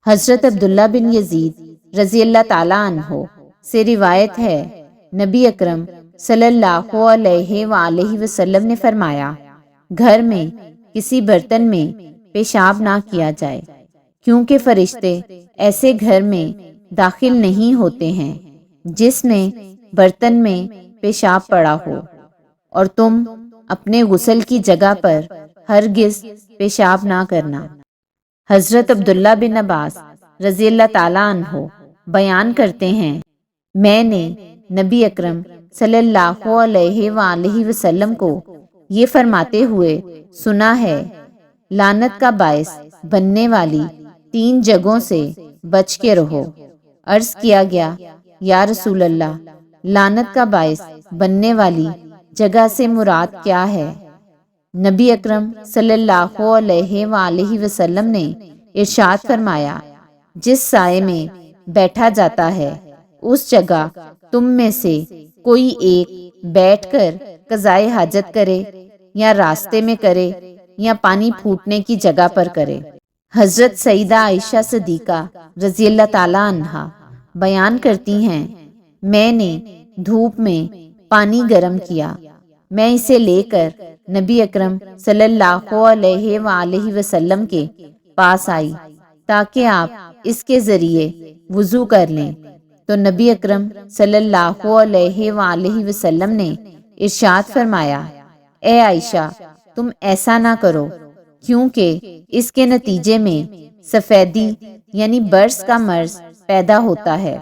حضرت عبداللہ بن یزید رضی اللہ تعالیٰ عنہ سے روایت ہے، نبی اکرم صلی اللہ علیہ وآلہ وسلم نے فرمایا، گھر میں کسی برتن میں پیشاب نہ کیا جائے، کیونکہ فرشتے ایسے گھر میں داخل نہیں ہوتے ہیں جس میں برتن میں پیشاب پڑا ہو، اور تم اپنے غسل کی جگہ پر ہرگز پیشاب نہ کرنا۔ حضرت عبداللہ بن عباس رضی اللہ تعالیٰ عنہ بیان کرتے ہیں، میں نے نبی اکرم صلی اللہ علیہ وآلہ وسلم کو یہ فرماتے ہوئے سنا ہے، لعنت کا باعث بننے والی 3 جگہوں سے بچ کے رہو۔ عرض کیا گیا، یا رسول اللہ، لعنت کا باعث بننے والی جگہ سے مراد کیا ہے؟ نبی اکرم صلی اللہ علیہ وآلہ وسلم نے ارشاد فرمایا، جس سائے میں بیٹھا جاتا ہے اس جگہ تم میں سے کوئی ایک بیٹھ کر قضائے حاجت کرے، یا راستے میں کرے، یا پانی پھوٹنے کی جگہ پر کرے۔ حضرت سیدہ عائشہ صدیقہ رضی اللہ تعالیٰ عنہا بیان کرتی ہیں، میں نے دھوپ میں پانی گرم کیا، میں اسے لے کر نبی اکرم صلی اللہ علیہ وآلہ وسلم کے پاس آئی تاکہ آپ اس کے ذریعے وضو کر لیں، تو نبی اکرم صلی اللہ علیہ وآلہ وسلم نے ارشاد فرمایا، اے عائشہ، تم ایسا نہ کرو، کیونکہ اس کے نتیجے میں سفیدی یعنی برس کا مرض پیدا ہوتا ہے۔